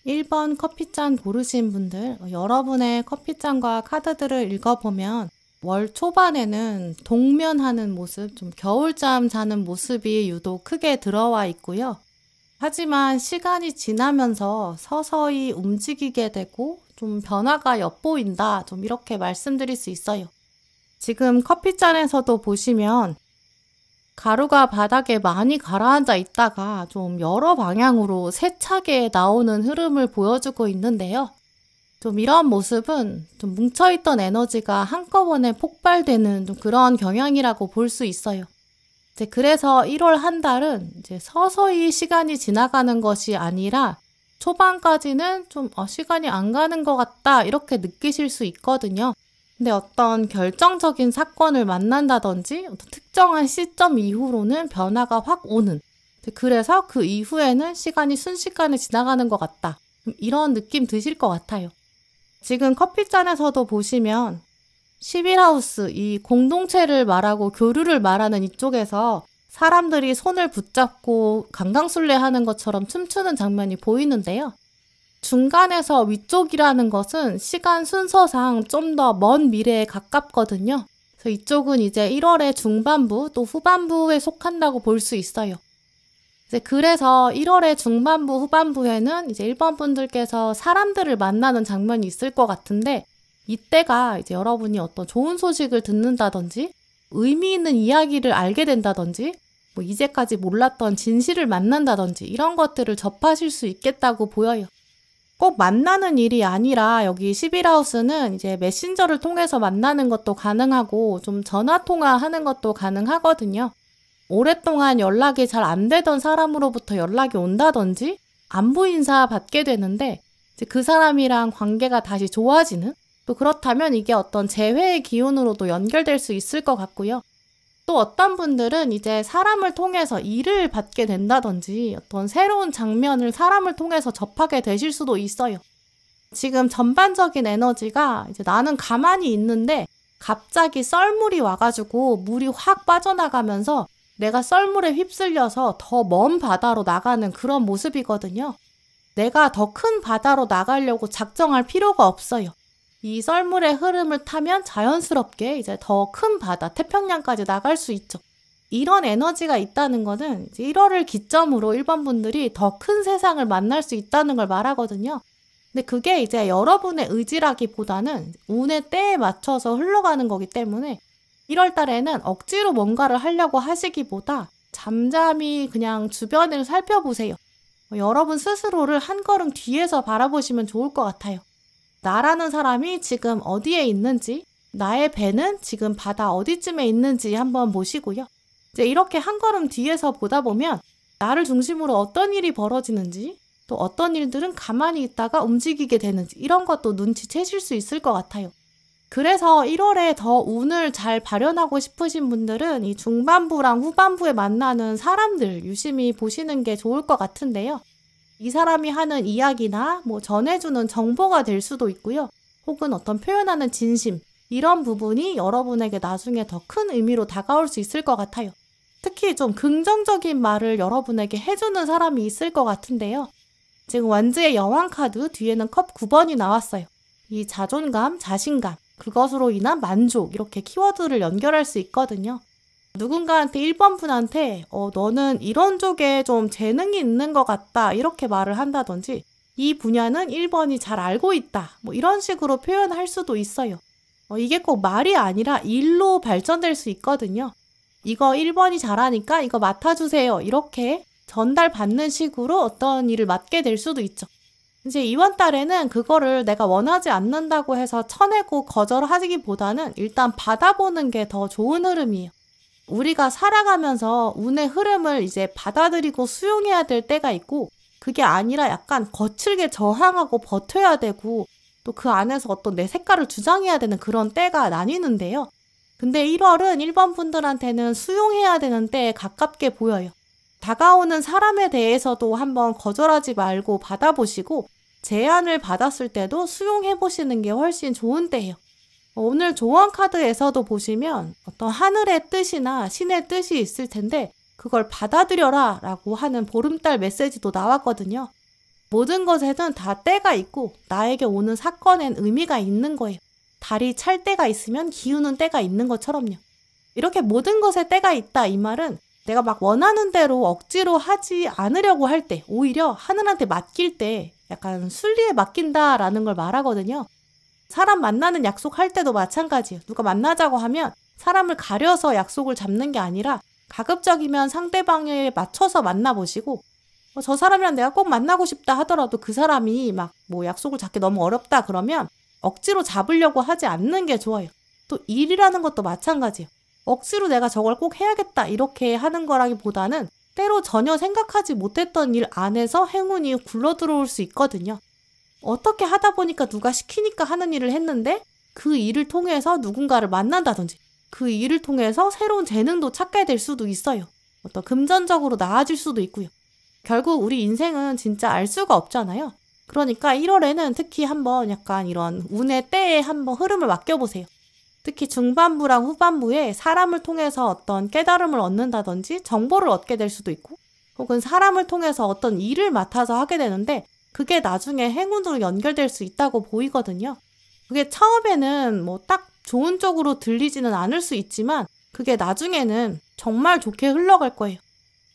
1번 커피잔 고르신 분들, 여러분의 커피잔과 카드들을 읽어보면 월 초반에는 동면하는 모습, 좀 겨울잠 자는 모습이 유독 크게 들어와 있고요. 하지만 시간이 지나면서 서서히 움직이게 되고 좀 변화가 엿보인다, 좀 이렇게 말씀드릴 수 있어요. 지금 커피잔에서도 보시면 가루가 바닥에 많이 가라앉아 있다가 좀 여러 방향으로 세차게 나오는 흐름을 보여주고 있는데요. 좀 이런 모습은 좀 뭉쳐있던 에너지가 한꺼번에 폭발되는 좀 그런 경향이라고 볼 수 있어요. 그래서 1월 한 달은 서서히 시간이 지나가는 것이 아니라 초반까지는 좀 시간이 안 가는 것 같다 이렇게 느끼실 수 있거든요. 근데 어떤 결정적인 사건을 만난다든지 어떤 특정한 시점 이후로는 변화가 확 오는, 그래서 그 이후에는 시간이 순식간에 지나가는 것 같다, 이런 느낌 드실 것 같아요. 지금 커피잔에서도 보시면 11하우스, 이 공동체를 말하고 교류를 말하는 이쪽에서 사람들이 손을 붙잡고 강강술래하는 것처럼 춤추는 장면이 보이는데요. 중간에서 위쪽이라는 것은 시간 순서상 좀 더 먼 미래에 가깝거든요. 그래서 이쪽은 이제 1월의 중반부 또 후반부에 속한다고 볼 수 있어요. 그래서 1월의 중반부 후반부에는 이제 1번 분들께서 사람들을 만나는 장면이 있을 것 같은데, 이때가 이제 여러분이 어떤 좋은 소식을 듣는다든지 의미 있는 이야기를 알게 된다든지 뭐 이제까지 몰랐던 진실을 만난다든지 이런 것들을 접하실 수 있겠다고 보여요. 꼭 만나는 일이 아니라 여기 11하우스는 이제 메신저를 통해서 만나는 것도 가능하고 좀 전화통화하는 것도 가능하거든요. 오랫동안 연락이 잘 안 되던 사람으로부터 연락이 온다든지 안부 인사 받게 되는데 이제 그 사람이랑 관계가 다시 좋아지는, 또 그렇다면 이게 어떤 재회의 기운으로도 연결될 수 있을 것 같고요. 또 어떤 분들은 이제 사람을 통해서 일을 받게 된다든지 어떤 새로운 장면을 사람을 통해서 접하게 되실 수도 있어요. 지금 전반적인 에너지가 이제 나는 가만히 있는데 갑자기 썰물이 와가지고 물이 확 빠져나가면서 내가 썰물에 휩쓸려서 더 먼 바다로 나가는 그런 모습이거든요. 내가 더 큰 바다로 나가려고 작정할 필요가 없어요. 이 썰물의 흐름을 타면 자연스럽게 이제 더 큰 바다, 태평양까지 나갈 수 있죠. 이런 에너지가 있다는 거는 이제 1월을 기점으로 1번 분들이 더 큰 세상을 만날 수 있다는 걸 말하거든요. 근데 그게 이제 여러분의 의지라기보다는 운의 때에 맞춰서 흘러가는 거기 때문에 1월 달에는 억지로 뭔가를 하려고 하시기보다 잠잠히 그냥 주변을 살펴보세요. 여러분 스스로를 한 걸음 뒤에서 바라보시면 좋을 것 같아요. 나라는 사람이 지금 어디에 있는지, 나의 배는 지금 바다 어디쯤에 있는지 한번 보시고요. 이제 이렇게 한 걸음 뒤에서 보다 보면 나를 중심으로 어떤 일이 벌어지는지, 또 어떤 일들은 가만히 있다가 움직이게 되는지 이런 것도 눈치채실 수 있을 것 같아요. 그래서 1월에 더 운을 잘 발현하고 싶으신 분들은 이 중반부랑 후반부에 만나는 사람들 유심히 보시는 게 좋을 것 같은데요. 이 사람이 하는 이야기나 뭐 전해주는 정보가 될 수도 있고요. 혹은 어떤 표현하는 진심, 이런 부분이 여러분에게 나중에 더 큰 의미로 다가올 수 있을 것 같아요. 특히 좀 긍정적인 말을 여러분에게 해주는 사람이 있을 것 같은데요. 지금 완즈의 여왕 카드 뒤에는 컵 9번이 나왔어요. 이 자존감, 자신감, 그것으로 인한 만족, 이렇게 키워드를 연결할 수 있거든요. 누군가한테 1번 분한테 너는 이런 쪽에 좀 재능이 있는 것 같다 이렇게 말을 한다든지, 이 분야는 1번이 잘 알고 있다 뭐 이런 식으로 표현할 수도 있어요. 이게 꼭 말이 아니라 일로 발전될 수 있거든요. 이거 1번이 잘하니까 이거 맡아주세요 이렇게 전달받는 식으로 어떤 일을 맡게 될 수도 있죠. 이제 이번 달에는 그거를 내가 원하지 않는다고 해서 쳐내고 거절하기보다는 일단 받아보는 게 더 좋은 흐름이에요. 우리가 살아가면서 운의 흐름을 이제 받아들이고 수용해야 될 때가 있고, 그게 아니라 약간 거칠게 저항하고 버텨야 되고, 또 그 안에서 어떤 내 색깔을 주장해야 되는 그런 때가 나뉘는데요. 근데 1월은 1번 분들한테는 수용해야 되는 때에 가깝게 보여요. 다가오는 사람에 대해서도 한번 거절하지 말고 받아보시고, 제안을 받았을 때도 수용해보시는 게 훨씬 좋은 때예요. 오늘 조언 카드에서도 보시면 어떤 하늘의 뜻이나 신의 뜻이 있을 텐데 그걸 받아들여라 라고 하는 보름달 메시지도 나왔거든요. 모든 것에는 다 때가 있고 나에게 오는 사건엔 의미가 있는 거예요. 달이 찰 때가 있으면 기우는 때가 있는 것처럼요. 이렇게 모든 것에 때가 있다 이 말은 내가 막 원하는 대로 억지로 하지 않으려고 할 때, 오히려 하늘한테 맡길 때 약간 순리에 맡긴다라는 걸 말하거든요. 사람 만나는 약속할 때도 마찬가지예요. 누가 만나자고 하면 사람을 가려서 약속을 잡는 게 아니라 가급적이면 상대방에 맞춰서 만나보시고 저 사람이랑 내가 꼭 만나고 싶다 하더라도 그 사람이 막 뭐 약속을 잡기 너무 어렵다 그러면 억지로 잡으려고 하지 않는 게 좋아요. 또 일이라는 것도 마찬가지예요. 억지로 내가 저걸 꼭 해야겠다 이렇게 하는 거라기보다는 때로 전혀 생각하지 못했던 일 안에서 행운이 굴러들어올 수 있거든요. 어떻게 하다 보니까 누가 시키니까 하는 일을 했는데 그 일을 통해서 누군가를 만난다든지 그 일을 통해서 새로운 재능도 찾게 될 수도 있어요. 어떤 금전적으로 나아질 수도 있고요. 결국 우리 인생은 진짜 알 수가 없잖아요. 그러니까 1월에는 특히 한번 약간 이런 운의 때에 한번 흐름을 맡겨보세요. 특히 중반부랑 후반부에 사람을 통해서 어떤 깨달음을 얻는다든지 정보를 얻게 될 수도 있고 혹은 사람을 통해서 어떤 일을 맡아서 하게 되는데 그게 나중에 행운으로 연결될 수 있다고 보이거든요. 그게 처음에는 뭐 딱 좋은 쪽으로 들리지는 않을 수 있지만 그게 나중에는 정말 좋게 흘러갈 거예요.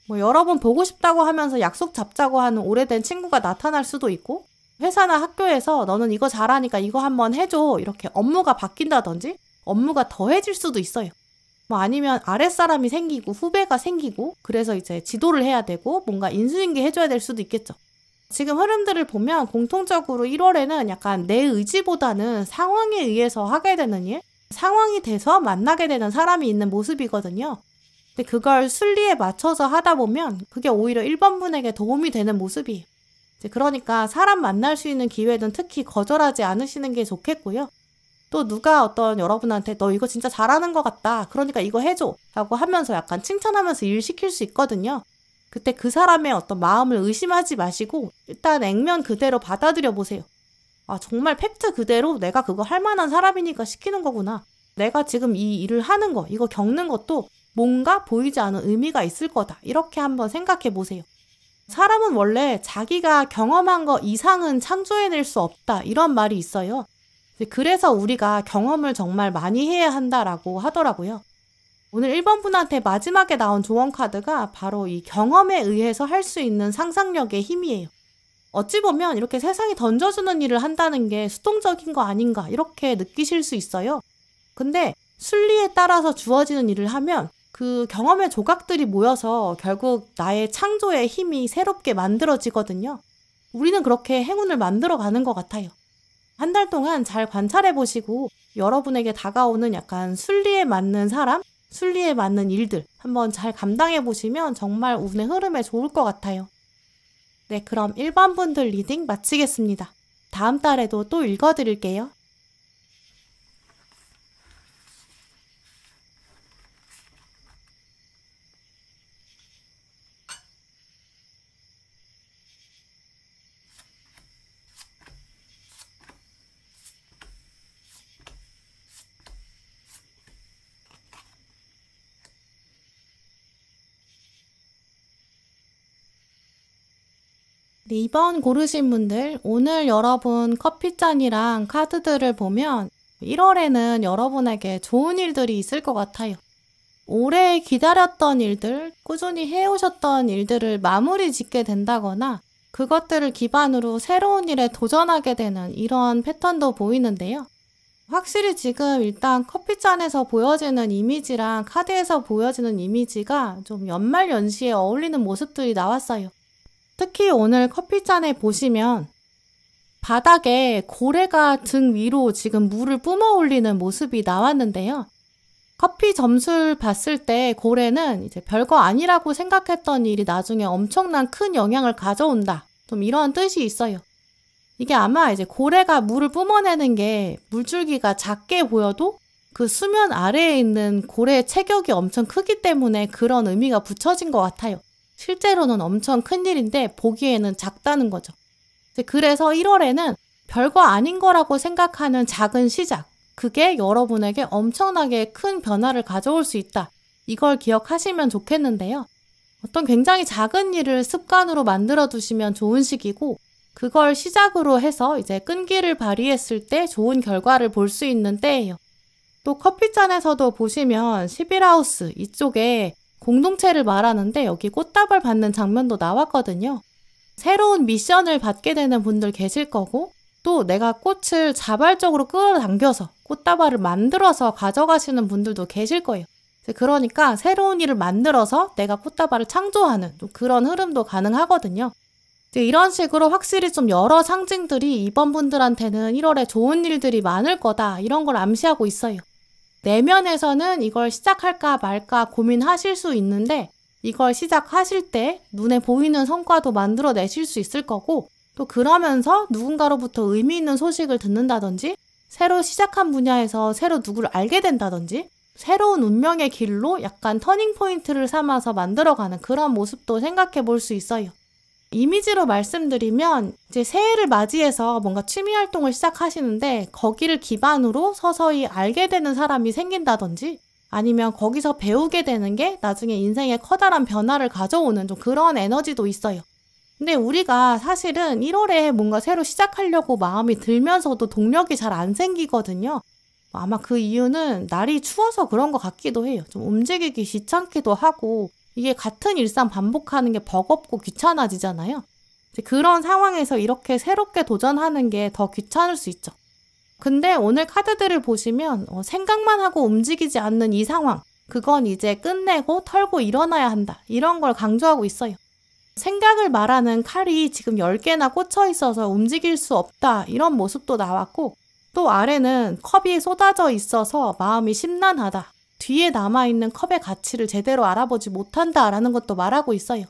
뭐 여러 번 보고 싶다고 하면서 약속 잡자고 하는 오래된 친구가 나타날 수도 있고 회사나 학교에서 너는 이거 잘하니까 이거 한번 해줘 이렇게 업무가 바뀐다든지 업무가 더해질 수도 있어요. 뭐 아니면 아랫사람이 생기고 후배가 생기고 그래서 이제 지도를 해야 되고 뭔가 인수인계 해줘야 될 수도 있겠죠. 지금 흐름들을 보면 공통적으로 1월에는 약간 내 의지보다는 상황에 의해서 하게 되는 일, 상황이 돼서 만나게 되는 사람이 있는 모습이거든요. 근데 그걸 순리에 맞춰서 하다 보면 그게 오히려 1번 분에게 도움이 되는 모습이에요. 그러니까 사람 만날 수 있는 기회는 특히 거절하지 않으시는 게 좋겠고요. 또 누가 어떤 여러분한테 너 이거 진짜 잘하는 것 같다. 그러니까 이거 해줘. 라고 하면서 약간 칭찬하면서 일 시킬 수 있거든요. 그때 그 사람의 어떤 마음을 의심하지 마시고 일단 액면 그대로 받아들여 보세요. 아, 정말 팩트 그대로 내가 그거 할 만한 사람이니까 시키는 거구나. 내가 지금 이 일을 하는 거, 이거 겪는 것도 뭔가 보이지 않은 의미가 있을 거다. 이렇게 한번 생각해 보세요. 사람은 원래 자기가 경험한 거 이상은 창조해낼 수 없다. 이런 말이 있어요. 그래서 우리가 경험을 정말 많이 해야 한다라고 하더라고요. 오늘 1번 분한테 마지막에 나온 조언 카드가 바로 이 경험에 의해서 할 수 있는 상상력의 힘이에요. 어찌 보면 이렇게 세상이 던져주는 일을 한다는 게 수동적인 거 아닌가 이렇게 느끼실 수 있어요. 근데 순리에 따라서 주어지는 일을 하면 그 경험의 조각들이 모여서 결국 나의 창조의 힘이 새롭게 만들어지거든요. 우리는 그렇게 행운을 만들어가는 것 같아요. 한 달 동안 잘 관찰해 보시고 여러분에게 다가오는 약간 순리에 맞는 사람, 순리에 맞는 일들 한번 잘 감당해 보시면 정말 운의 흐름에 좋을 것 같아요. 네, 그럼 1번 분들 리딩 마치겠습니다. 다음 달에도 또 읽어드릴게요. 네, 2번 고르신 분들, 오늘 여러분 커피잔이랑 카드들을 보면 1월에는 여러분에게 좋은 일들이 있을 것 같아요. 오래 기다렸던 일들, 꾸준히 해오셨던 일들을 마무리 짓게 된다거나 그것들을 기반으로 새로운 일에 도전하게 되는 이런 패턴도 보이는데요. 확실히 지금 일단 커피잔에서 보여지는 이미지랑 카드에서 보여지는 이미지가 좀 연말연시에 어울리는 모습들이 나왔어요. 특히 오늘 커피잔에 보시면 바닥에 고래가 등 위로 지금 물을 뿜어 올리는 모습이 나왔는데요. 커피 점수를 봤을 때 고래는 이제 별거 아니라고 생각했던 일이 나중에 엄청난 큰 영향을 가져온다. 좀 이런 뜻이 있어요. 이게 아마 이제 고래가 물을 뿜어내는 게 물줄기가 작게 보여도 그 수면 아래에 있는 고래의 체격이 엄청 크기 때문에 그런 의미가 붙여진 것 같아요. 실제로는 엄청 큰 일인데 보기에는 작다는 거죠. 그래서 1월에는 별거 아닌 거라고 생각하는 작은 시작, 그게 여러분에게 엄청나게 큰 변화를 가져올 수 있다. 이걸 기억하시면 좋겠는데요. 어떤 굉장히 작은 일을 습관으로 만들어 두시면 좋은 시기고 그걸 시작으로 해서 이제 끈기를 발휘했을 때 좋은 결과를 볼 수 있는 때예요. 또 커피잔에서도 보시면 11하우스 이쪽에 공동체를 말하는데 여기 꽃다발 받는 장면도 나왔거든요. 새로운 미션을 받게 되는 분들 계실 거고, 또 내가 꽃을 자발적으로 끌어당겨서 꽃다발을 만들어서 가져가시는 분들도 계실 거예요. 그러니까 새로운 일을 만들어서 내가 꽃다발을 창조하는 그런 흐름도 가능하거든요. 이런 식으로 확실히 좀 여러 상징들이 이번 분들한테는 1월에 좋은 일들이 많을 거다, 이런 걸 암시하고 있어요. 내면에서는 이걸 시작할까 말까 고민하실 수 있는데, 이걸 시작하실 때 눈에 보이는 성과도 만들어내실 수 있을 거고, 또 그러면서 누군가로부터 의미 있는 소식을 듣는다든지, 새로 시작한 분야에서 새로 누구를 알게 된다든지, 새로운 운명의 길로 약간 터닝포인트를 삼아서 만들어가는 그런 모습도 생각해 볼 수 있어요. 이미지로 말씀드리면 이제 새해를 맞이해서 뭔가 취미 활동을 시작하시는데 거기를 기반으로 서서히 알게 되는 사람이 생긴다든지, 아니면 거기서 배우게 되는 게 나중에 인생에 커다란 변화를 가져오는 좀 그런 에너지도 있어요. 근데 우리가 사실은 1월에 뭔가 새로 시작하려고 마음이 들면서도 동력이 잘 안 생기거든요. 아마 그 이유는 날이 추워서 그런 것 같기도 해요. 좀 움직이기 귀찮기도 하고, 이게 같은 일상 반복하는 게 버겁고 귀찮아지잖아요. 그런 상황에서 이렇게 새롭게 도전하는 게 더 귀찮을 수 있죠. 근데 오늘 카드들을 보시면 생각만 하고 움직이지 않는 이 상황, 그건 이제 끝내고 털고 일어나야 한다, 이런 걸 강조하고 있어요. 생각을 말하는 칼이 지금 10개나 꽂혀 있어서 움직일 수 없다, 이런 모습도 나왔고, 또 아래는 컵이 쏟아져 있어서 마음이 심란하다, 뒤에 남아있는 컵의 가치를 제대로 알아보지 못한다라는 것도 말하고 있어요.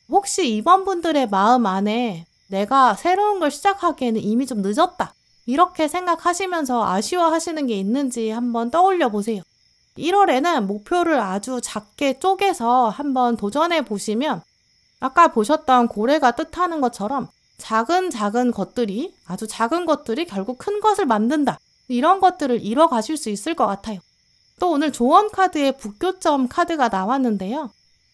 혹시 이번 분들의 마음 안에 내가 새로운 걸 시작하기에는 이미 좀 늦었다, 이렇게 생각하시면서 아쉬워하시는 게 있는지 한번 떠올려 보세요. 1월에는 목표를 아주 작게 쪼개서 한번 도전해 보시면 아까 보셨던 고래가 뜻하는 것처럼 작은 것들이, 아주 작은 것들이 결국 큰 것을 만든다, 이런 것들을 이뤄가실 수 있을 것 같아요. 또 오늘 조언 카드에 북교점 카드가 나왔는데요.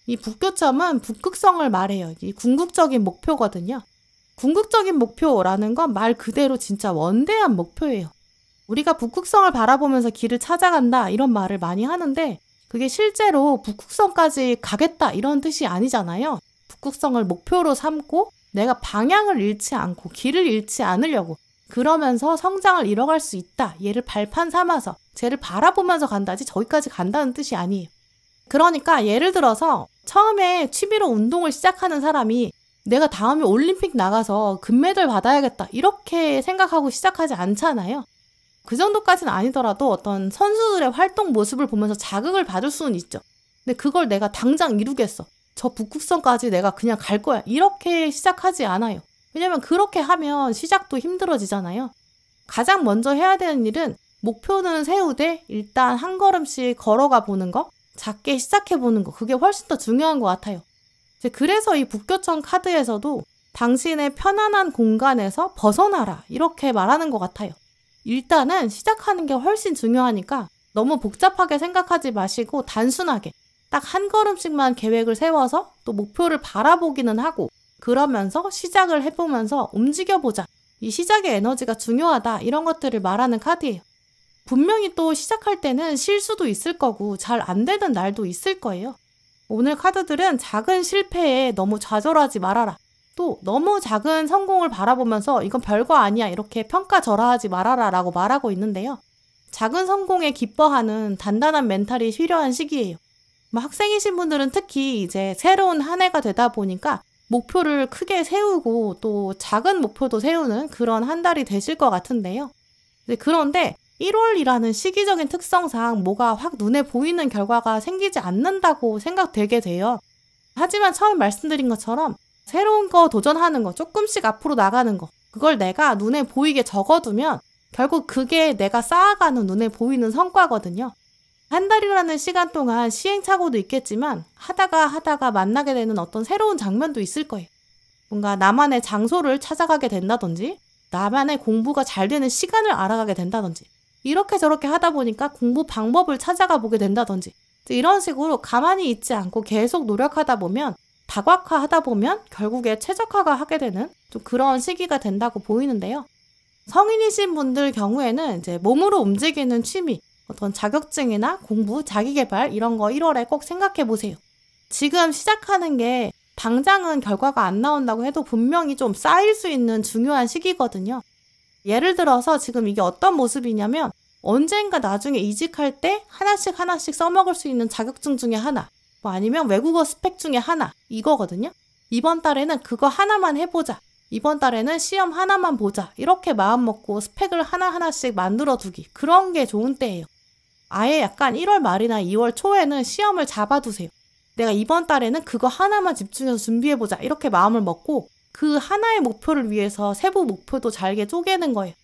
이 북교점은 북극성을 말해요. 이 궁극적인 목표거든요. 궁극적인 목표라는 건 말 그대로 진짜 원대한 목표예요. 우리가 북극성을 바라보면서 길을 찾아간다, 이런 말을 많이 하는데 그게 실제로 북극성까지 가겠다, 이런 뜻이 아니잖아요. 북극성을 목표로 삼고 내가 방향을 잃지 않고 길을 잃지 않으려고, 그러면서 성장을 이뤄갈 수 있다, 얘를 발판 삼아서 쟤를 바라보면서 간다지 저기까지 간다는 뜻이 아니에요. 그러니까 예를 들어서 처음에 취미로 운동을 시작하는 사람이 내가 다음에 올림픽 나가서 금메달 받아야겠다, 이렇게 생각하고 시작하지 않잖아요. 그 정도까지는 아니더라도 어떤 선수들의 활동 모습을 보면서 자극을 받을 수는 있죠. 근데 그걸 내가 당장 이루겠어, 저 북극성까지 내가 그냥 갈 거야, 이렇게 시작하지 않아요. 왜냐면 그렇게 하면 시작도 힘들어지잖아요. 가장 먼저 해야 되는 일은 목표는 세우되 일단 한 걸음씩 걸어가 보는 거, 작게 시작해 보는 거, 그게 훨씬 더 중요한 것 같아요. 그래서 이 북교청 카드에서도 당신의 편안한 공간에서 벗어나라, 이렇게 말하는 것 같아요. 일단은 시작하는 게 훨씬 중요하니까 너무 복잡하게 생각하지 마시고 단순하게 딱 한 걸음씩만 계획을 세워서 또 목표를 바라보기는 하고, 그러면서 시작을 해보면서 움직여보자, 이 시작의 에너지가 중요하다, 이런 것들을 말하는 카드예요. 분명히 또 시작할 때는 실수도 있을 거고 잘 안 되는 날도 있을 거예요. 오늘 카드들은 작은 실패에 너무 좌절하지 말아라, 또 너무 작은 성공을 바라보면서 이건 별거 아니야, 이렇게 평가절하하지 말아라 라고 말하고 있는데요. 작은 성공에 기뻐하는 단단한 멘탈이 필요한 시기예요. 학생이신 분들은 특히 이제 새로운 한 해가 되다 보니까 목표를 크게 세우고 또 작은 목표도 세우는 그런 한 달이 되실 것 같은데요. 그런데 1월이라는 시기적인 특성상 뭐가 확 눈에 보이는 결과가 생기지 않는다고 생각되게 돼요. 하지만 처음 말씀드린 것처럼 새로운 거 도전하는 거, 조금씩 앞으로 나가는 거, 그걸 내가 눈에 보이게 적어두면 결국 그게 내가 쌓아가는 눈에 보이는 성과거든요. 한 달이라는 시간 동안 시행착오도 있겠지만 하다가 만나게 되는 어떤 새로운 장면도 있을 거예요. 뭔가 나만의 장소를 찾아가게 된다든지, 나만의 공부가 잘 되는 시간을 알아가게 된다든지, 이렇게 저렇게 하다 보니까 공부 방법을 찾아가 보게 된다든지, 이런 식으로 가만히 있지 않고 계속 노력하다 보면 다각화하다 보면 결국에 최적화가 하게 되는 좀 그런 시기가 된다고 보이는데요. 성인이신 분들 경우에는 이제 몸으로 움직이는 취미, 어떤 자격증이나 공부, 자기계발 이런 거 1월에 꼭 생각해 보세요. 지금 시작하는 게 당장은 결과가 안 나온다고 해도 분명히 좀 쌓일 수 있는 중요한 시기거든요. 예를 들어서 지금 이게 어떤 모습이냐면 언젠가 나중에 이직할 때 하나씩 써먹을 수 있는 자격증 중에 하나, 뭐 아니면 외국어 스펙 중에 하나, 이거거든요. 이번 달에는 그거 하나만 해보자. 이번 달에는 시험 하나만 보자. 이렇게 마음 먹고 스펙을 하나하나씩 만들어 두기. 그런 게 좋은 때예요. 아예 약간 1월 말이나 2월 초에는 시험을 잡아두세요. 내가 이번 달에는 그거 하나만 집중해서 준비해보자. 이렇게 마음을 먹고 그 하나의 목표를 위해서 세부 목표도 잘게 쪼개는 거예요.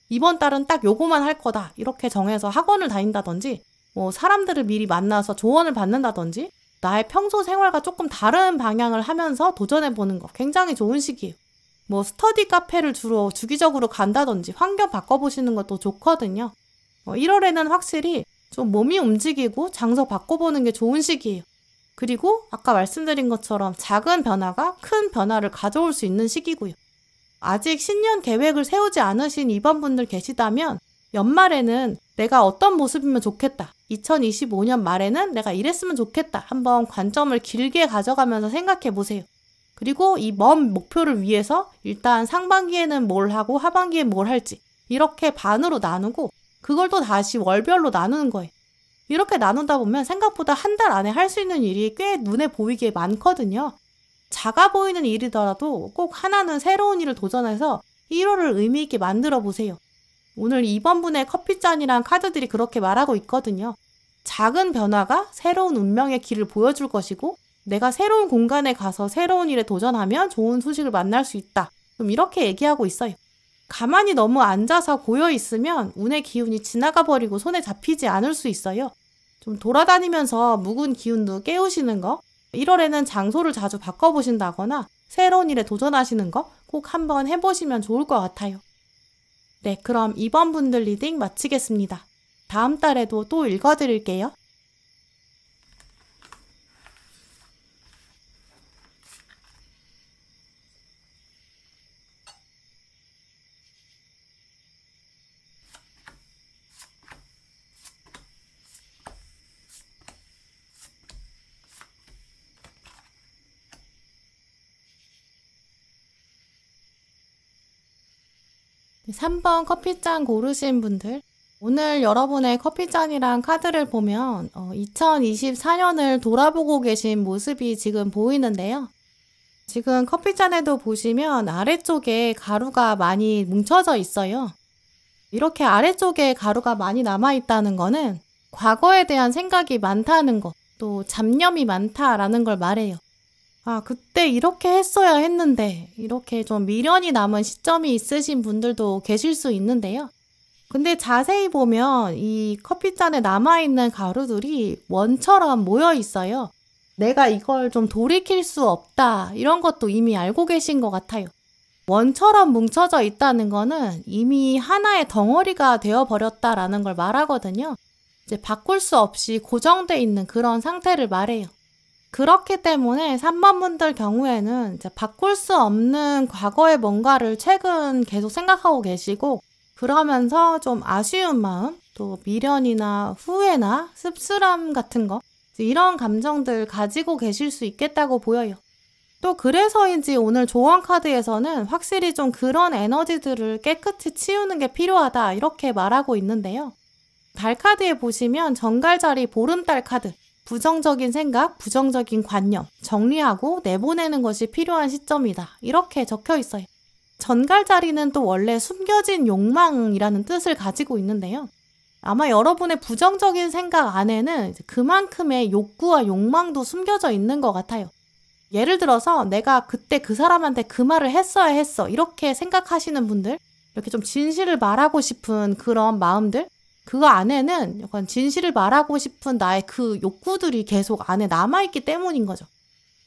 이번 달은 딱 요거만 할 거다. 이렇게 정해서 학원을 다닌다든지 뭐 사람들을 미리 만나서 조언을 받는다든지 나의 평소 생활과 조금 다른 방향을 하면서 도전해보는 거 굉장히 좋은 시기예요. 뭐 스터디 카페를 주로 주기적으로 간다든지 환경 바꿔보시는 것도 좋거든요. 1월에는 확실히 좀 몸이 움직이고 장소 바꿔보는 게 좋은 시기예요. 그리고 아까 말씀드린 것처럼 작은 변화가 큰 변화를 가져올 수 있는 시기고요. 아직 신년 계획을 세우지 않으신 이번분들 계시다면 연말에는 내가 어떤 모습이면 좋겠다. 2025년 말에는 내가 이랬으면 좋겠다. 한번 관점을 길게 가져가면서 생각해 보세요. 그리고 이 먼 목표를 위해서 일단 상반기에는 뭘 하고 하반기에 뭘 할지 이렇게 반으로 나누고 그걸 또 다시 월별로 나누는 거예요. 이렇게 나누다 보면 생각보다 한 달 안에 할 수 있는 일이 꽤 눈에 보이게 많거든요. 작아 보이는 일이더라도 꼭 하나는 새로운 일을 도전해서 1월을 의미 있게 만들어 보세요. 오늘 2번분의 커피잔이란 카드들이 그렇게 말하고 있거든요. 작은 변화가 새로운 운명의 길을 보여줄 것이고 내가 새로운 공간에 가서 새로운 일에 도전하면 좋은 소식을 만날 수 있다. 좀 이렇게 얘기하고 있어요. 가만히 너무 앉아서 고여있으면 운의 기운이 지나가 버리고 손에 잡히지 않을 수 있어요. 좀 돌아다니면서 묵은 기운도 깨우시는 거, 1월에는 장소를 자주 바꿔보신다거나 새로운 일에 도전하시는 거 꼭 한번 해보시면 좋을 것 같아요. 네, 그럼 이번 분들 리딩 마치겠습니다. 다음 달에도 또 읽어드릴게요. 네, 3번 커피잔 고르신 분들, 오늘 여러분의 커피잔이랑 카드를 보면 2024년을 돌아보고 계신 모습이 지금 보이는데요. 지금 커피잔에도 보시면 아래쪽에 가루가 많이 뭉쳐져 있어요. 이렇게 아래쪽에 가루가 많이 남아있다는 거는 과거에 대한 생각이 많다는 거, 또 잡념이 많다라는 걸 말해요. 아, 그때 이렇게 했어야 했는데 이렇게 좀 미련이 남은 시점이 있으신 분들도 계실 수 있는데요. 근데 자세히 보면 이 커피잔에 남아있는 가루들이 원처럼 모여 있어요. 내가 이걸 좀 돌이킬 수 없다. 이런 것도 이미 알고 계신 것 같아요. 원처럼 뭉쳐져 있다는 거는 이미 하나의 덩어리가 되어버렸다라는 걸 말하거든요. 이제 바꿀 수 없이 고정돼 있는 그런 상태를 말해요. 그렇기 때문에 3번 분들 경우에는 이제 바꿀 수 없는 과거의 뭔가를 최근 계속 생각하고 계시고 그러면서 좀 아쉬운 마음, 또 미련이나 후회나 씁쓸함 같은 거 이런 감정들 가지고 계실 수 있겠다고 보여요. 또 그래서인지 오늘 조언 카드에서는 확실히 좀 그런 에너지들을 깨끗이 치우는 게 필요하다 이렇게 말하고 있는데요. 달 카드에 보시면 정갈자리 보름달 카드, 부정적인 생각, 부정적인 관념, 정리하고 내보내는 것이 필요한 시점이다. 이렇게 적혀 있어요. 전갈자리는 또 원래 숨겨진 욕망이라는 뜻을 가지고 있는데요. 아마 여러분의 부정적인 생각 안에는 그만큼의 욕구와 욕망도 숨겨져 있는 것 같아요. 예를 들어서 내가 그때 그 사람한테 그 말을 했어야 했어. 이렇게 생각하시는 분들, 이렇게 좀 진실을 말하고 싶은 그런 마음들, 그거 안에는 약간 진실을 말하고 싶은 나의 그 욕구들이 계속 안에 남아있기 때문인 거죠.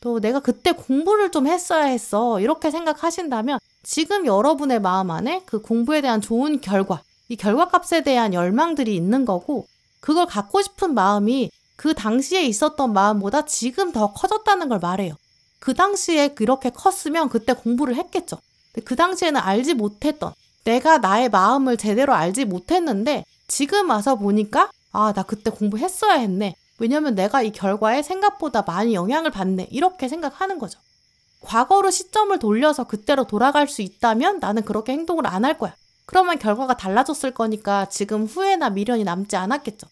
또 내가 그때 공부를 좀 했어야 했어. 이렇게 생각하신다면 지금 여러분의 마음 안에 그 공부에 대한 좋은 결과, 이 결과값에 대한 열망들이 있는 거고 그걸 갖고 싶은 마음이 그 당시에 있었던 마음보다 지금 더 커졌다는 걸 말해요. 그 당시에 그렇게 컸으면 그때 공부를 했겠죠. 근데 그 당시에는 알지 못했던, 내가 나의 마음을 제대로 알지 못했는데 지금 와서 보니까 나 그때 공부했어야 했네. 왜냐면 내가 이 결과에 생각보다 많이 영향을 받네. 이렇게 생각하는 거죠. 과거로 시점을 돌려서 그때로 돌아갈 수 있다면 나는 그렇게 행동을 안 할 거야. 그러면 결과가 달라졌을 거니까 지금 후회나 미련이 남지 않았겠죠.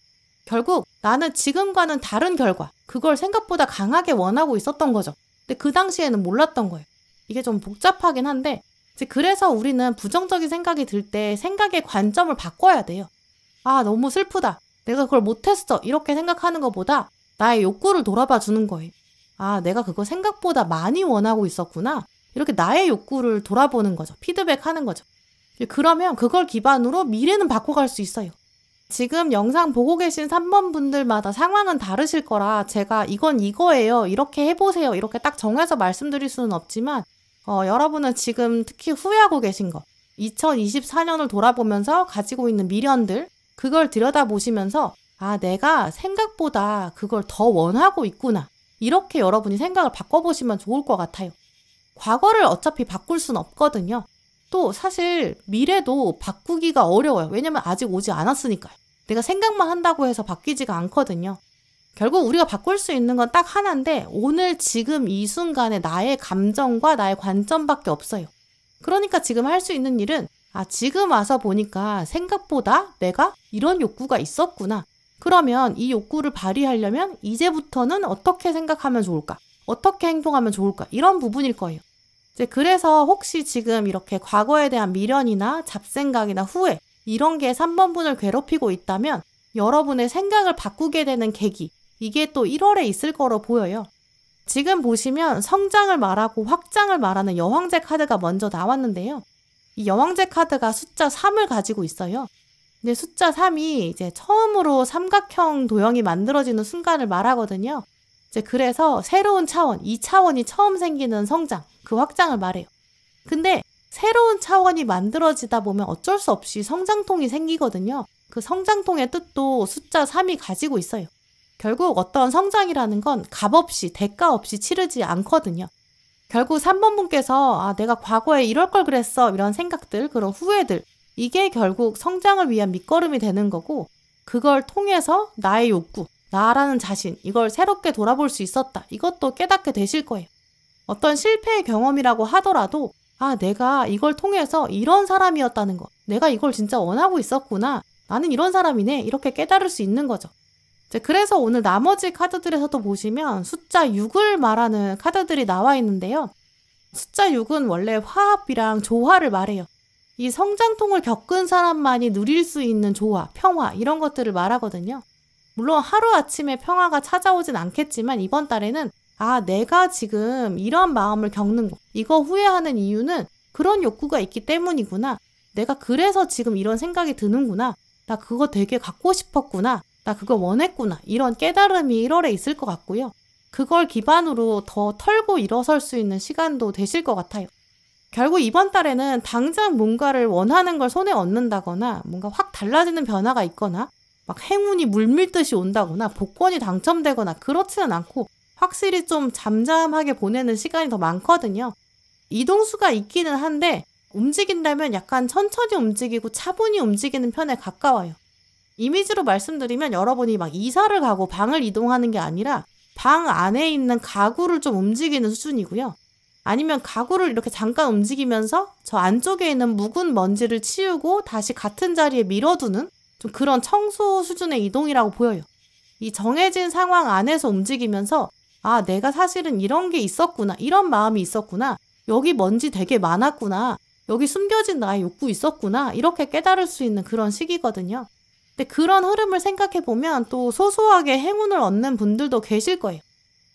결국 나는 지금과는 다른 결과, 그걸 생각보다 강하게 원하고 있었던 거죠. 근데 그 당시에는 몰랐던 거예요. 이게 좀 복잡하긴 한데 이제 그래서 우리는 부정적인 생각이 들 때 생각의 관점을 바꿔야 돼요. 너무 슬프다. 내가 그걸 못했어. 이렇게 생각하는 것보다 나의 욕구를 돌아봐 주는 거예요. 내가 그거 생각보다 많이 원하고 있었구나. 이렇게 나의 욕구를 돌아보는 거죠. 피드백하는 거죠. 그러면 그걸 기반으로 미래는 바꿔갈 수 있어요. 지금 영상 보고 계신 3번 분들마다 상황은 다르실 거라 제가 이건 이거예요. 이렇게 해보세요. 이렇게 딱 정해서 말씀드릴 수는 없지만 여러분은 지금 특히 후회하고 계신 거 2024년을 돌아보면서 가지고 있는 미련들 그걸 들여다보시면서 내가 생각보다 그걸 더 원하고 있구나. 이렇게 여러분이 생각을 바꿔보시면 좋을 것 같아요. 과거를 어차피 바꿀 수는 없거든요. 또 사실 미래도 바꾸기가 어려워요. 왜냐면 아직 오지 않았으니까요. 내가 생각만 한다고 해서 바뀌지가 않거든요. 결국 우리가 바꿀 수 있는 건 딱 하나인데 오늘 지금 이 순간에 나의 감정과 나의 관점밖에 없어요. 그러니까 지금 할 수 있는 일은 지금 와서 보니까 생각보다 내가 이런 욕구가 있었구나. 그러면 이 욕구를 발휘하려면 이제부터는 어떻게 생각하면 좋을까? 어떻게 행동하면 좋을까? 이런 부분일 거예요. 이제 그래서 혹시 지금 이렇게 과거에 대한 미련이나 잡생각이나 후회 이런 게 3번 분을 괴롭히고 있다면 여러분의 생각을 바꾸게 되는 계기 이게 또 1월에 있을 거로 보여요. 지금 보시면 성장을 말하고 확장을 말하는 여왕제 카드가 먼저 나왔는데요. 이 여왕제 카드가 숫자 3을 가지고 있어요. 근데 숫자 3이 이제 처음으로 삼각형 도형이 만들어지는 순간을 말하거든요. 이제 그래서 새로운 차원, 이 차원이 처음 생기는 성장, 그 확장을 말해요. 근데 새로운 차원이 만들어지다 보면 어쩔 수 없이 성장통이 생기거든요. 그 성장통의 뜻도 숫자 3이 가지고 있어요. 결국 어떤 성장이라는 건 값없이, 대가 없이 치르지 않거든요. 결국 3번 분께서 내가 과거에 이럴 걸 그랬어 이런 생각들, 그런 후회들 이게 결국 성장을 위한 밑거름이 되는 거고 그걸 통해서 나의 욕구, 나라는 자신 이걸 새롭게 돌아볼 수 있었다. 이것도 깨닫게 되실 거예요. 어떤 실패의 경험이라고 하더라도 내가 이걸 통해서 이런 사람이었다는 거 내가 이걸 진짜 원하고 있었구나. 나는 이런 사람이네. 이렇게 깨달을 수 있는 거죠. 그래서 오늘 나머지 카드들에서도 보시면 숫자 6을 말하는 카드들이 나와 있는데요. 숫자 6은 원래 화합이랑 조화를 말해요. 이 성장통을 겪은 사람만이 누릴 수 있는 조화, 평화 이런 것들을 말하거든요. 물론 하루아침에 평화가 찾아오진 않겠지만 이번 달에는 내가 지금 이런 마음을 겪는 거 이거 후회하는 이유는 그런 욕구가 있기 때문이구나. 내가 그래서 지금 이런 생각이 드는구나. 나 그거 되게 갖고 싶었구나. 나 그거 원했구나. 이런 깨달음이 1월에 있을 것 같고요. 그걸 기반으로 더 털고 일어설 수 있는 시간도 되실 것 같아요. 결국 이번 달에는 당장 뭔가를 원하는 걸 손에 얻는다거나 뭔가 확 달라지는 변화가 있거나 막 행운이 물밀듯이 온다거나 복권이 당첨되거나 그렇지는 않고 확실히 좀 잠잠하게 보내는 시간이 더 많거든요. 이동수가 있기는 한데 움직인다면 약간 천천히 움직이고 차분히 움직이는 편에 가까워요. 이미지로 말씀드리면 여러분이 막 이사를 가고 방을 이동하는 게 아니라 방 안에 있는 가구를 좀 움직이는 수준이고요. 아니면 가구를 이렇게 잠깐 움직이면서 저 안쪽에 있는 묵은 먼지를 치우고 다시 같은 자리에 밀어두는 좀 그런 청소 수준의 이동이라고 보여요. 이 정해진 상황 안에서 움직이면서 내가 사실은 이런 게 있었구나. 이런 마음이 있었구나. 여기 먼지 되게 많았구나. 여기 숨겨진 나의 욕구 있었구나. 이렇게 깨달을 수 있는 그런 시기거든요. 근데 그런 흐름을 생각해보면 또 소소하게 행운을 얻는 분들도 계실 거예요.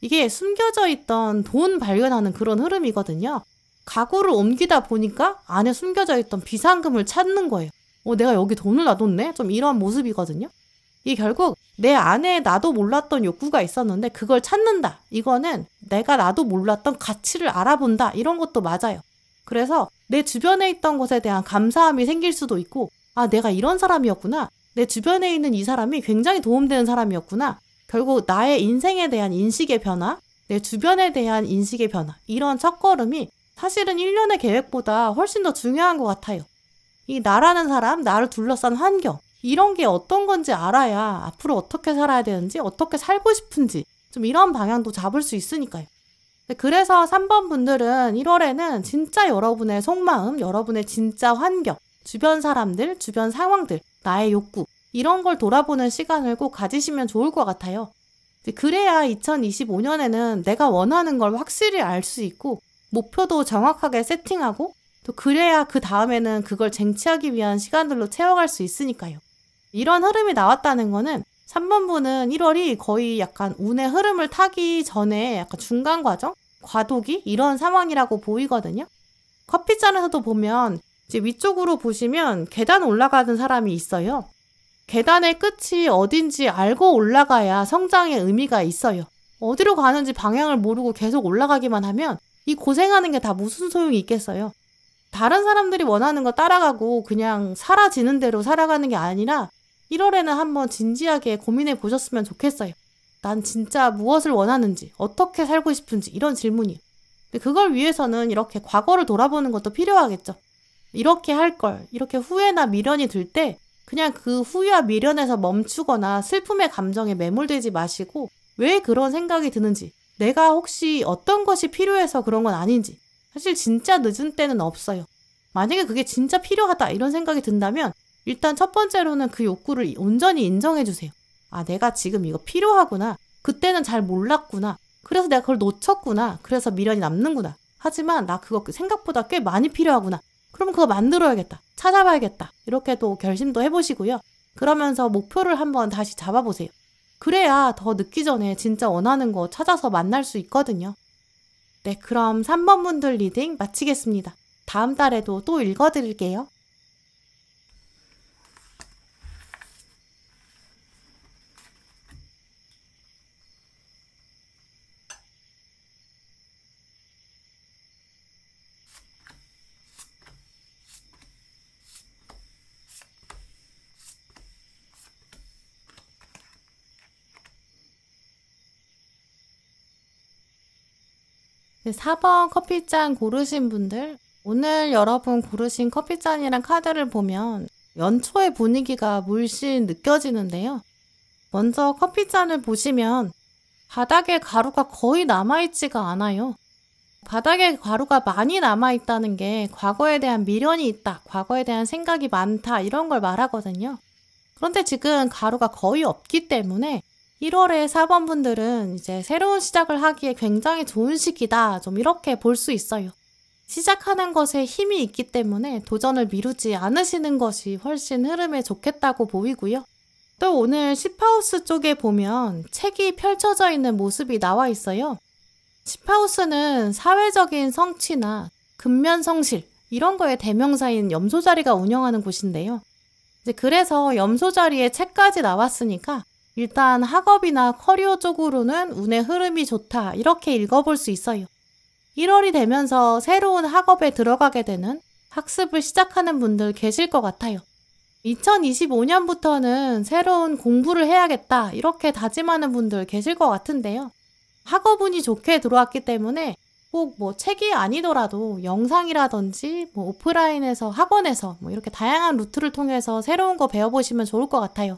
이게 숨겨져 있던 돈 발견하는 그런 흐름이거든요. 가구를 옮기다 보니까 안에 숨겨져 있던 비상금을 찾는 거예요. 내가 여기 돈을 놔뒀네? 좀 이런 모습이거든요. 이게 결국 내 안에 나도 몰랐던 욕구가 있었는데 그걸 찾는다. 이거는 내가 나도 몰랐던 가치를 알아본다. 이런 것도 맞아요. 그래서 내 주변에 있던 것에 대한 감사함이 생길 수도 있고 내가 이런 사람이었구나. 내 주변에 있는 이 사람이 굉장히 도움되는 사람이었구나. 결국 나의 인생에 대한 인식의 변화, 내 주변에 대한 인식의 변화, 이런 첫걸음이 사실은 1년의 계획보다 훨씬 더 중요한 것 같아요. 이 나라는 사람, 나를 둘러싼 환경, 이런 게 어떤 건지 알아야 앞으로 어떻게 살아야 되는지, 어떻게 살고 싶은지 좀 이런 방향도 잡을 수 있으니까요. 그래서 3번 분들은 1월에는 진짜 여러분의 속마음, 여러분의 진짜 환경, 주변 사람들, 주변 상황들, 나의 욕구, 이런 걸 돌아보는 시간을 꼭 가지시면 좋을 것 같아요. 그래야 2025년에는 내가 원하는 걸 확실히 알 수 있고 목표도 정확하게 세팅하고 또 그래야 그 다음에는 그걸 쟁취하기 위한 시간들로 채워갈 수 있으니까요. 이런 흐름이 나왔다는 거는 3번 분은 1월이 거의 약간 운의 흐름을 타기 전에 약간 중간 과정? 과도기? 이런 상황이라고 보이거든요. 커피잔에서도 보면 이제 위쪽으로 보시면 계단 올라가는 사람이 있어요. 계단의 끝이 어딘지 알고 올라가야 성장의 의미가 있어요. 어디로 가는지 방향을 모르고 계속 올라가기만 하면 이 고생하는 게 다 무슨 소용이 있겠어요. 다른 사람들이 원하는 거 따라가고 그냥 사라지는 대로 살아가는 게 아니라 1월에는 한번 진지하게 고민해 보셨으면 좋겠어요. 난 진짜 무엇을 원하는지, 어떻게 살고 싶은지 이런 질문이요. 근데 그걸 위해서는 이렇게 과거를 돌아보는 것도 필요하겠죠. 이렇게 할 걸, 이렇게 후회나 미련이 들 때 그냥 그 후회와 미련에서 멈추거나 슬픔의 감정에 매몰되지 마시고 왜 그런 생각이 드는지, 내가 혹시 어떤 것이 필요해서 그런 건 아닌지, 사실 진짜 늦은 때는 없어요. 만약에 그게 진짜 필요하다 이런 생각이 든다면 일단 첫 번째로는 그 욕구를 온전히 인정해 주세요. 아, 내가 지금 이거 필요하구나. 그때는 잘 몰랐구나. 그래서 내가 그걸 놓쳤구나. 그래서 미련이 남는구나. 하지만 나 그거 생각보다 꽤 많이 필요하구나. 그럼 그거 만들어야겠다. 찾아봐야겠다. 이렇게 또 결심도 해보시고요. 그러면서 목표를 한번 다시 잡아보세요. 그래야 더 늦기 전에 진짜 원하는 거 찾아서 만날 수 있거든요. 네, 그럼 3번 분들 리딩 마치겠습니다. 다음 달에도 또 읽어드릴게요. 네, 4번 커피잔 고르신 분들, 오늘 여러분 고르신 커피잔이랑 카드를 보면 연초의 분위기가 물씬 느껴지는데요. 먼저 커피잔을 보시면 바닥에 가루가 거의 남아있지가 않아요. 바닥에 가루가 많이 남아있다는 게 과거에 대한 미련이 있다, 과거에 대한 생각이 많다 이런 걸 말하거든요. 그런데 지금 가루가 거의 없기 때문에 1월에 4번 분들은 이제 새로운 시작을 하기에 굉장히 좋은 시기다, 좀 이렇게 볼 수 있어요. 시작하는 것에 힘이 있기 때문에 도전을 미루지 않으시는 것이 훨씬 흐름에 좋겠다고 보이고요. 또 오늘 10하우스 쪽에 보면 책이 펼쳐져 있는 모습이 나와 있어요. 10하우스는 사회적인 성취나 근면성실 이런 거에 대명사인 염소자리가 운영하는 곳인데요. 이제 그래서 염소자리에 책까지 나왔으니까 일단 학업이나 커리어 쪽으로는 운의 흐름이 좋다 이렇게 읽어볼 수 있어요. 1월이 되면서 새로운 학업에 들어가게 되는 학습을 시작하는 분들 계실 것 같아요. 2025년부터는 새로운 공부를 해야겠다 이렇게 다짐하는 분들 계실 것 같은데요. 학업운이 좋게 들어왔기 때문에 꼭 뭐 책이 아니더라도 영상이라든지 뭐 오프라인에서 학원에서 뭐 이렇게 다양한 루트를 통해서 새로운 거 배워보시면 좋을 것 같아요.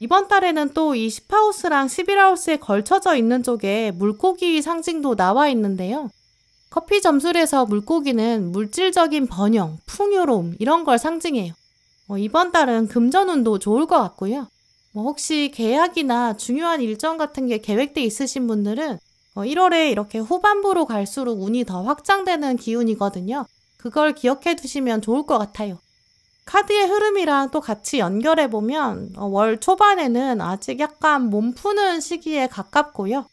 이번 달에는 또 이 10하우스랑 11하우스에 걸쳐져 있는 쪽에 물고기 상징도 나와 있는데요. 커피 점술에서 물고기는 물질적인 번영, 풍요로움 이런 걸 상징해요. 이번 달은 금전운도 좋을 것 같고요. 혹시 계약이나 중요한 일정 같은 게 계획돼 있으신 분들은 1월에 이렇게 후반부로 갈수록 운이 더 확장되는 기운이거든요. 그걸 기억해 두시면 좋을 것 같아요. 카드의 흐름이랑 또 같이 연결해보면 월 초반에는 아직 약간 몸 푸는 시기에 가깝고요.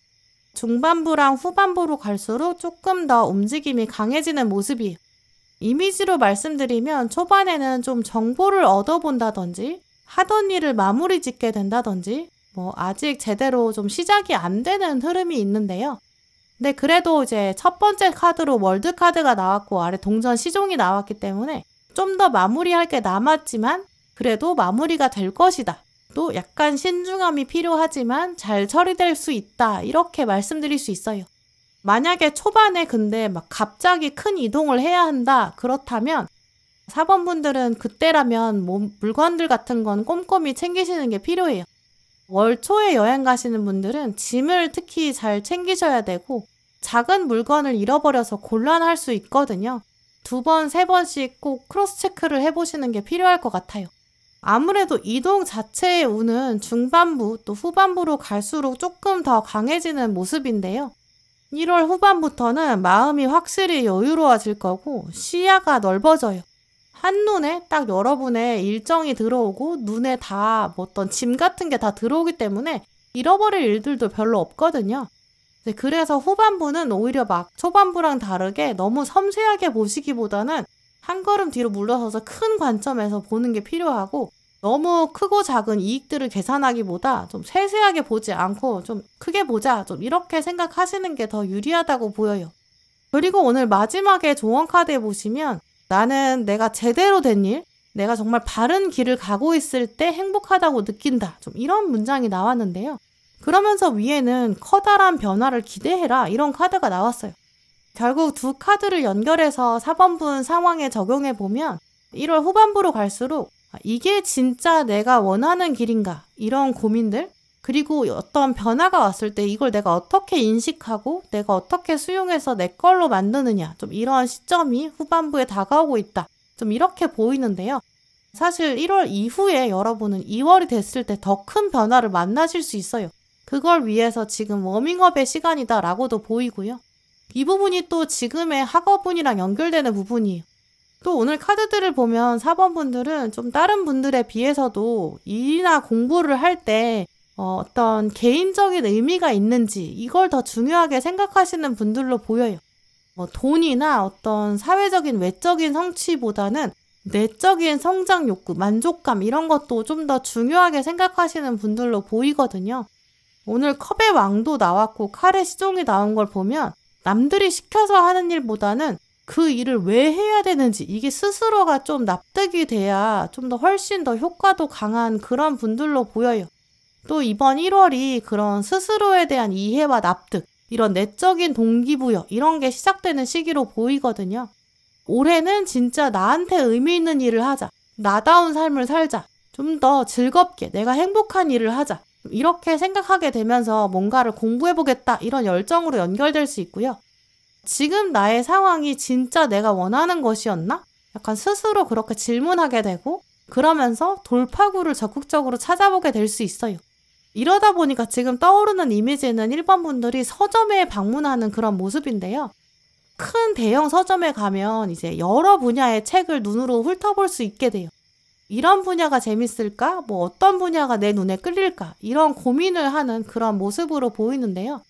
중반부랑 후반부로 갈수록 조금 더 움직임이 강해지는 모습이에요. 이미지로 말씀드리면 초반에는 좀 정보를 얻어본다든지 하던 일을 마무리 짓게 된다든지 아직 제대로 좀 시작이 안 되는 흐름이 있는데요. 근데 그래도 이제 첫 번째 카드로 월드 카드가 나왔고 아래 동전 시종이 나왔기 때문에 좀 더 마무리할 게 남았지만 그래도 마무리가 될 것이다. 또 약간 신중함이 필요하지만 잘 처리될 수 있다. 이렇게 말씀드릴 수 있어요. 만약에 초반에 근데 막 갑자기 큰 이동을 해야 한다. 그렇다면 4번 분들은 그때라면 물건들 같은 건 꼼꼼히 챙기시는 게 필요해요. 월 초에 여행 가시는 분들은 짐을 특히 잘 챙기셔야 되고 작은 물건을 잃어버려서 곤란할 수 있거든요. 2번, 3번씩 꼭 크로스 체크를 해보시는 게 필요할 것 같아요. 아무래도 이동 자체의 운은 중반부 또 후반부로 갈수록 조금 더 강해지는 모습인데요. 1월 후반부터는 마음이 확실히 여유로워질 거고 시야가 넓어져요. 한눈에 딱 여러분의 일정이 들어오고 눈에 다 어떤 짐 같은 게 다 들어오기 때문에 잃어버릴 일들도 별로 없거든요. 그래서 후반부는 오히려 막 초반부랑 다르게 너무 섬세하게 보시기보다는 한 걸음 뒤로 물러서서 큰 관점에서 보는 게 필요하고 너무 크고 작은 이익들을 계산하기보다 좀 세세하게 보지 않고 좀 크게 보자 좀 이렇게 생각하시는 게 더 유리하다고 보여요. 그리고 오늘 마지막에 조언 카드에 보시면 나는 내가 제대로 된 일, 내가 정말 바른 길을 가고 있을 때 행복하다고 느낀다. 좀 이런 문장이 나왔는데요. 그러면서 위에는 커다란 변화를 기대해라 이런 카드가 나왔어요. 결국 두 카드를 연결해서 4번분 상황에 적용해 보면 1월 후반부로 갈수록 이게 진짜 내가 원하는 길인가 이런 고민들 그리고 어떤 변화가 왔을 때 이걸 내가 어떻게 인식하고 내가 어떻게 수용해서 내 걸로 만드느냐 좀 이런 시점이 후반부에 다가오고 있다. 좀 이렇게 보이는데요. 사실 1월 이후에 여러분은 2월이 됐을 때 더 큰 변화를 만나실 수 있어요. 그걸 위해서 지금 워밍업의 시간이다 라고도 보이고요. 이 부분이 또 지금의 학업운이랑 연결되는 부분이에요. 또 오늘 카드들을 보면 4번 분들은 좀 다른 분들에 비해서도 일이나 공부를 할 때 어떤 개인적인 의미가 있는지 이걸 더 중요하게 생각하시는 분들로 보여요. 돈이나 어떤 사회적인 외적인 성취보다는 내적인 성장 욕구, 만족감 이런 것도 좀 더 중요하게 생각하시는 분들로 보이거든요. 오늘 컵의 왕도 나왔고 칼의 시종이 나온 걸 보면 남들이 시켜서 하는 일보다는 그 일을 왜 해야 되는지 이게 스스로가 좀 납득이 돼야 좀 더 훨씬 더 효과도 강한 그런 분들로 보여요. 또 이번 1월이 그런 스스로에 대한 이해와 납득, 이런 내적인 동기부여 이런 게 시작되는 시기로 보이거든요. 올해는 진짜 나한테 의미 있는 일을 하자. 나다운 삶을 살자. 좀 더 즐겁게 내가 행복한 일을 하자. 이렇게 생각하게 되면서 뭔가를 공부해보겠다 이런 열정으로 연결될 수 있고요. 지금 나의 상황이 진짜 내가 원하는 것이었나? 약간 스스로 그렇게 질문하게 되고 그러면서 돌파구를 적극적으로 찾아보게 될 수 있어요. 이러다 보니까 지금 떠오르는 이미지는 1번 분들이 서점에 방문하는 그런 모습인데요. 큰 대형 서점에 가면 이제 여러 분야의 책을 눈으로 훑어볼 수 있게 돼요. 이런 분야가 재밌을까? 어떤 분야가 내 눈에 끌릴까? 이런 고민을 하는 그런 모습으로 보이는데요.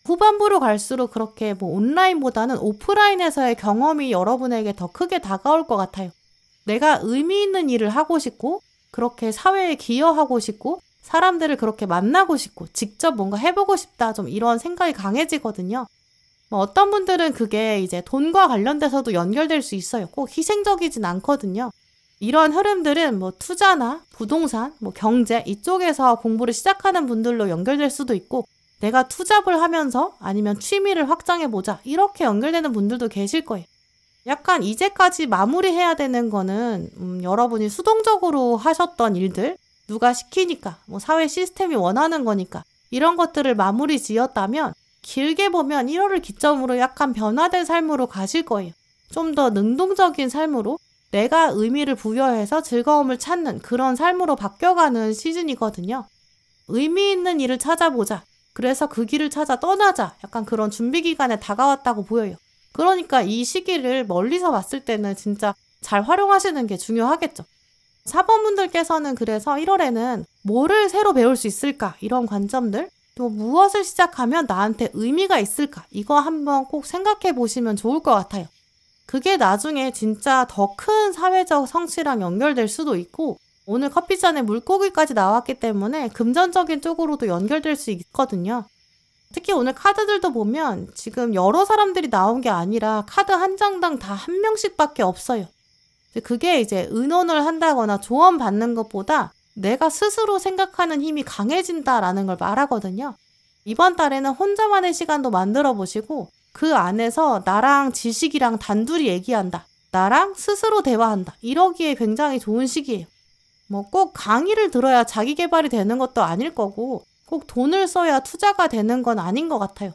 후반부로 갈수록 그렇게 온라인보다는 오프라인에서의 경험이 여러분에게 더 크게 다가올 것 같아요. 내가 의미 있는 일을 하고 싶고 그렇게 사회에 기여하고 싶고 사람들을 그렇게 만나고 싶고 직접 뭔가 해보고 싶다 좀 이런 생각이 강해지거든요. 어떤 분들은 그게 이제 돈과 관련돼서도 연결될 수 있어요. 꼭 희생적이진 않거든요. 이런 흐름들은 투자나 부동산, 경제 이쪽에서 공부를 시작하는 분들로 연결될 수도 있고 내가 투잡을 하면서 아니면 취미를 확장해보자 이렇게 연결되는 분들도 계실 거예요. 약간 이제까지 마무리해야 되는 거는 여러분이 수동적으로 하셨던 일들 누가 시키니까 사회 시스템이 원하는 거니까 이런 것들을 마무리 지었다면 길게 보면 1월을 기점으로 약간 변화된 삶으로 가실 거예요. 좀 더 능동적인 삶으로 내가 의미를 부여해서 즐거움을 찾는 그런 삶으로 바뀌어가는 시즌이거든요. 의미 있는 일을 찾아보자. 그래서 그 길을 찾아 떠나자. 약간 그런 준비 기간에 다가왔다고 보여요. 그러니까 이 시기를 멀리서 봤을 때는 진짜 잘 활용하시는 게 중요하겠죠. 4번 분들께서는 그래서 1월에는 뭐를 새로 배울 수 있을까? 이런 관점들, 또 무엇을 시작하면 나한테 의미가 있을까? 이거 한번 꼭 생각해 보시면 좋을 것 같아요. 그게 나중에 진짜 더 큰 사회적 성취랑 연결될 수도 있고 오늘 커피잔에 물고기까지 나왔기 때문에 금전적인 쪽으로도 연결될 수 있거든요. 특히 오늘 카드들도 보면 지금 여러 사람들이 나온 게 아니라 카드 한 장당 다 한 명씩밖에 없어요. 그게 이제 의논을 한다거나 조언 받는 것보다 내가 스스로 생각하는 힘이 강해진다라는 걸 말하거든요. 이번 달에는 혼자만의 시간도 만들어 보시고 그 안에서 나랑 지식이랑 단둘이 얘기한다. 나랑 스스로 대화한다. 이러기에 굉장히 좋은 시기예요. 뭐 꼭 강의를 들어야 자기 개발이 되는 것도 아닐 거고 꼭 돈을 써야 투자가 되는 건 아닌 것 같아요.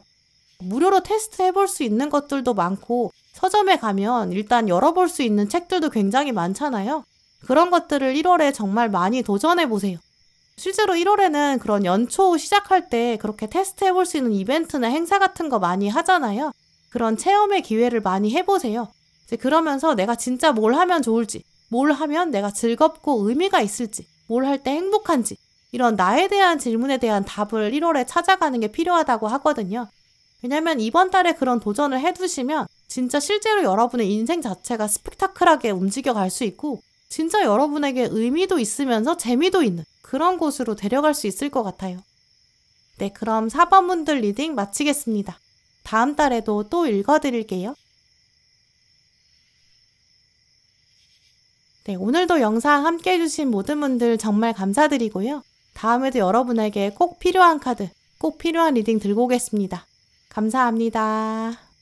무료로 테스트 해볼 수 있는 것들도 많고 서점에 가면 일단 열어볼 수 있는 책들도 굉장히 많잖아요. 그런 것들을 1월에 정말 많이 도전해보세요. 실제로 1월에는 그런 연초 시작할 때 그렇게 테스트 해볼 수 있는 이벤트나 행사 같은 거 많이 하잖아요. 그런 체험의 기회를 많이 해보세요. 이제 그러면서 내가 진짜 뭘 하면 좋을지, 뭘 하면 내가 즐겁고 의미가 있을지, 뭘 할 때 행복한지 이런 나에 대한 질문에 대한 답을 1월에 찾아가는 게 필요하다고 하거든요. 왜냐면 이번 달에 그런 도전을 해두시면 진짜 실제로 여러분의 인생 자체가 스펙타클하게 움직여 갈 수 있고 진짜 여러분에게 의미도 있으면서 재미도 있는 그런 곳으로 데려갈 수 있을 것 같아요. 네, 그럼 4번 분들 리딩 마치겠습니다. 다음 달에도 또 읽어드릴게요. 네, 오늘도 영상 함께 해주신 모든 분들 정말 감사드리고요. 다음에도 여러분에게 꼭 필요한 카드, 꼭 필요한 리딩 들고 오겠습니다. 감사합니다.